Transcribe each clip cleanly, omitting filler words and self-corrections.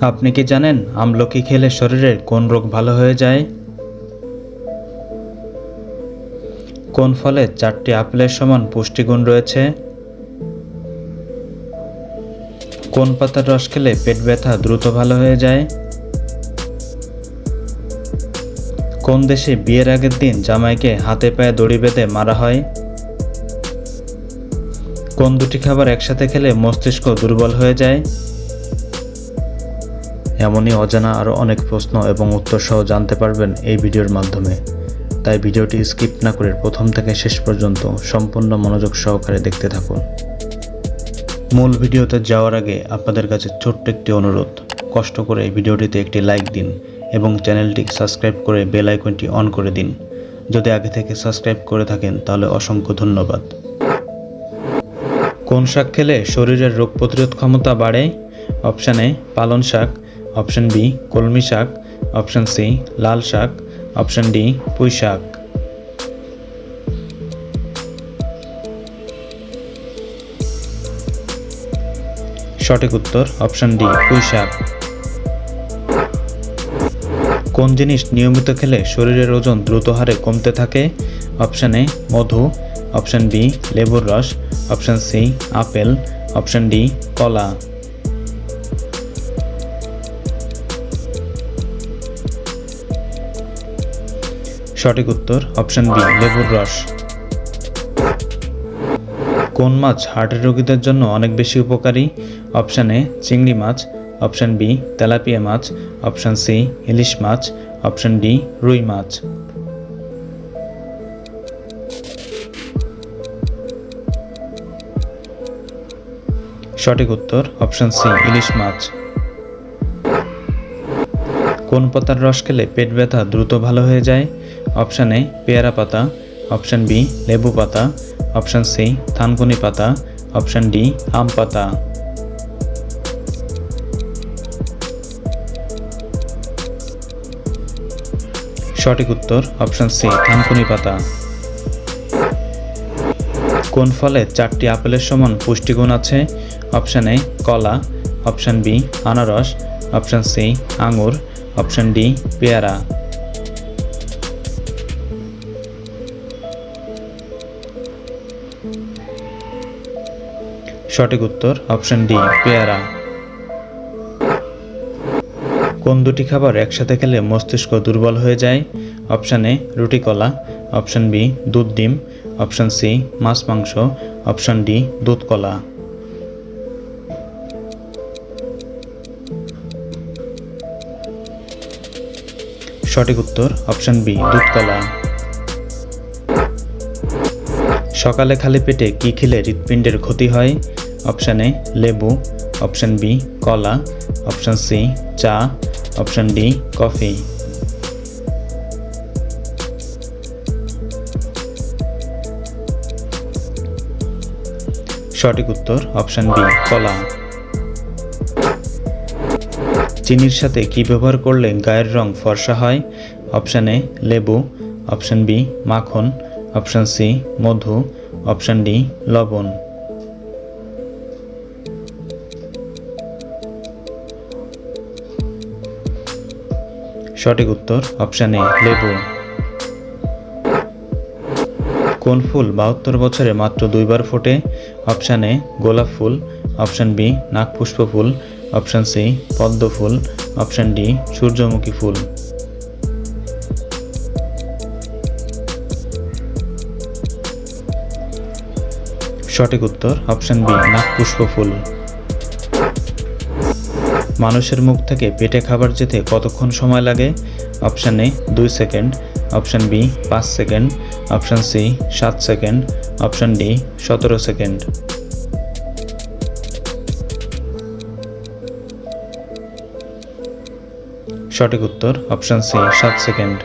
আপনি কি জানেন আমলকি খেলে শরীরের কোন রোগ ভালো হয়ে যায়? কোন ফলে 4টি আপেলের সমান পুষ্টিগুণ রয়েছে? কোন পাতার রস খেলে পেট ব্যথা দ্রুত ভালো হয়ে যায়? কোন দেশে বিয়ের আগের দিন জামাইকে হাতে পায়ে দড়ি বেঁধে মারা হয়? কোন দুটি খাবার একসাথে খেলে মস্তিষ্ক দুর্বল হয়ে যায়? এমনই অজানা আরও অনেক প্রশ্ন এবং উত্তর সহ জানতে পারবেন এই ভিডিওর মাধ্যমে। তাই ভিডিওটি স্কিপ না করে প্রথম থেকে শেষ পর্যন্ত সম্পূর্ণ মনোযোগ সহকারে দেখতে থাকুন। মূল ভিডিওতে যাওয়ার আগে আপনাদের কাছে ছোট্ট একটি অনুরোধ, কষ্ট করে এই ভিডিওটিতে একটি লাইক দিন এবং চ্যানেলটি সাবস্ক্রাইব করে বেল আইকনটি অন করে দিন। যদি আগে থেকে সাবস্ক্রাইব করে থাকেন তাহলে অসংখ্য ধন্যবাদ। কোন শাক খেলে শরীরের রোগ প্রতিরোধ ক্ষমতা বাড়ে? অপশান এ পালং শাক, অপশান বি কলমি শাক, অপশান সি লাল শাক, অপশান ডি পুঁই শাক। সঠিক উত্তর অপশান ডি পুঁই শাক। কোন জিনিস নিয়মিত খেলে শরীরের ওজন দ্রুত হারে কমতে থাকে? অপশান এ মধু, অপশান বি লেবুর রস, অপশান সি আপেল, অপশান ডি কলা। সঠিক উত্তর অপশান বি লেবুর রস। কোন মাছ হার্টের রোগীদের জন্য অনেক বেশি উপকারী? অপশান এ চিংড়ি মাছ, অপশান বি তেলাপিয়া মাছ, অপশান সি ইলিশ মাছ, অপশান ডি রুই মাছ। সঠিক উত্তর অপশান সি ইলিশ মাছ। কোন পাতার রস খেলে পেট ব্যথা দ্রুত ভালো হয়ে যায়? অপশান এ পেয়ারা পাতা, অপশান বি লেবু পাতা, অপশান সি থানকুনি পাতা, অপশান ডি আম পাতা। সঠিক উত্তর অপশান সি থানকুনি পাতা। কোন ফলে 4টি আপেলের সমান পুষ্টিগুণ আছে? অপশান এ কলা, অপশান বি আনারস, অপশান সি আঙুর, অপশান ডি পেয়ারা। সঠিক উত্তর অপশান ডি পেয়ারা। কোন দুটি খাবার একসাথে খেলে মস্তিষ্ক দুর্বল হয়ে যায়? অপশান এ রুটি কলা, অপশান বি দুধ ডিম, অপশান সি মাছ মাংস, অপশান ডি দুধ কলা। সঠিক উত্তর অপশান বি দুধ কলা। সকালে খালি পেটে কি খেলে হৃৎপিণ্ডের ক্ষতি হয়? অপশান এ লেবু, অপশান বি কলা, অপশান সি চা, অপশান ডি কফি। সঠিক উত্তর অপশান বি কলা। চিনির সাথে কি ব্যবহার করলে গায়ের রং ফর্সা হয়? অপশান এ লেবু, অপশান বি মাখন, অপশান সি মধু, অপশান ডি লবণ। সঠিক উত্তর অপশান এ লেবু। কোন ফুল 72 বছরে মাত্র 2বার ফোটে? অপশান এ গোলাপ ফুল, অপশান বি নাগপুষ্প ফুল, অপশান সি পদ্ম ফুল, অপশান ডি সূর্যমুখী ফুল। সঠিক উত্তর অপশান বি নাগপুষ্প ফুল। মানুষের মুখ থেকে পেটে খাবার যেতে কতক্ষণ সময় লাগে? Option A 2 second, option B 5 second, option C 7 second, option D 17 second. সঠিক উত্তর অপশান সি 7 সেকেন্ড।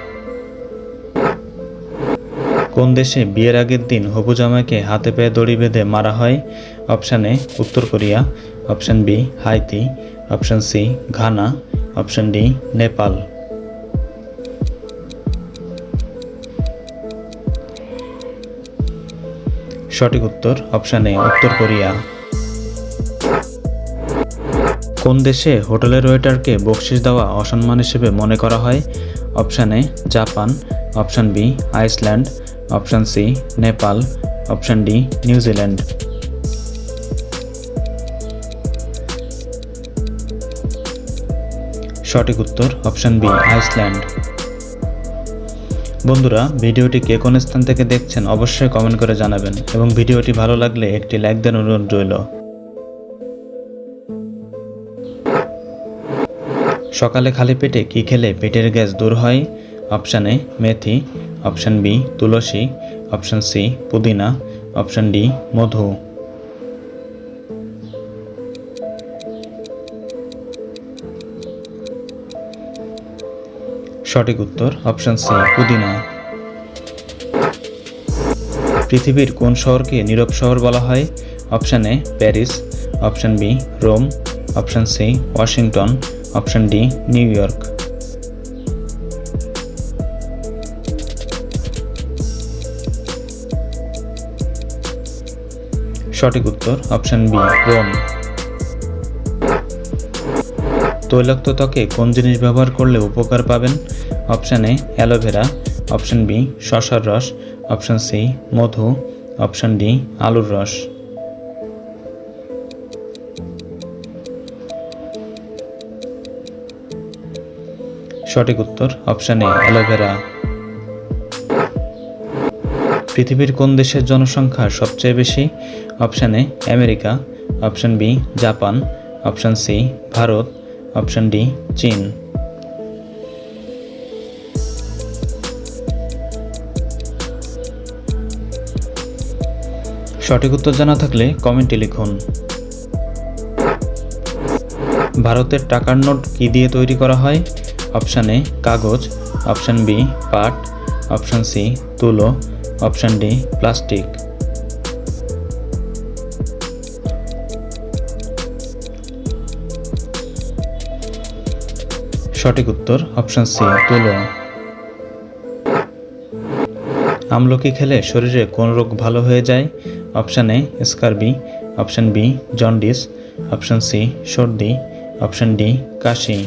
কোন দেশে বিয়ের আগের দিন হবু জামাইকে হাতে পায়ে দড়ি বেঁধে মারা হয়? অপশান এ উত্তর Korea, option B Haiti, option C Ghana, option D Nepal. সঠিক উত্তর অপশান এ উত্তর কোরিয়া। কোন দেশে হোটেলের ওয়েটারকে বকশিশ দেওয়া অসম্মান হিসেবে মনে করা হয়? Option A Japan, option B Iceland, option C Nepal, option D New Zealand. সঠিক উত্তর অপশান বি আইসল্যান্ড। বন্ধুরা, ভিডিওটি কে কোন স্থান থেকে দেখছেন অবশ্যই কমেন্ট করে জানাবেন এবং ভিডিওটি ভালো লাগলে একটি লাইক দেওয়ার অনুরোধ রইল। সকালে খালি পেটে কি খেলে পেটের গ্যাস দূর হয়? অপশান এ মেথি, অপশান বি তুলসী, অপশান সি পুদিনা, অপশান ডি মধু। সঠিক উত্তর অপশান সি পুদিনা। পৃথিবীর কোন শহরকে নীরব শহর বলা হয়? Option A Paris, option B Rome, option C Washington, option D New York. সঠিক উত্তর অপশান বি রোম। তৈলাক্ত ত্বকে কোন জিনিস ব্যবহার করলে উপকার পাবেন? Option A aloe vera, option B শসার রস, অপশান সি মধু, অপশান ডি আলুর রস। সঠিক উত্তর অপশান এ অ্যালোভেরা। পৃথিবীর কোন দেশের জনসংখ্যা সবচেয়ে বেশি? Option A America, option B Japan, option C Bharat, option D চীন। সঠিক উত্তর জানা থাকলে কমেন্টে লিখুন। ভারতের টাকার নোট কি দিয়ে তৈরি করা হয়? অপশান এ কাগজ, অপশান বি পাট, অপশান সি তুলো, অপশান ডি প্লাস্টিক। সঠিক উত্তর অপশান সি তুলো। আমলকি খেলে শরীরে কোন রোগ ভালো হয়ে যায়? Option A scurvy, option B jaundice, option C সর্দি, অপশান ডি কাশি।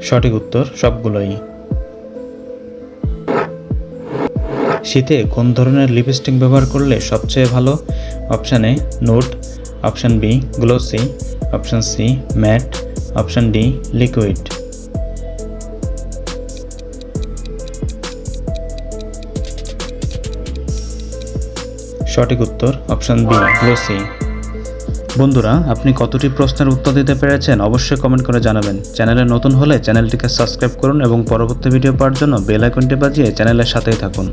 সঠিক উত্তর সবগুলোই। শীতে কোন ধরনের লিপস্টিক ব্যবহার করলে সবচেয়ে ভালো? Option A nude, option B glossy, option C matte, option D liquid. সঠিক উত্তর অপশান বি গ্লোসি। বন্ধুরা, আপনি কতটি প্রশ্নের উত্তর দিতে পেরেছেন অবশ্যই কমেন্ট করে জানাবেন। চ্যানেলে নতুন হলে চ্যানেলটিকে সাবস্ক্রাইব করুন এবং পরবর্তী ভিডিও পাওয়ার জন্য বেল আইকনটি বাজিয়ে চ্যানেলের সাথেই থাকুন।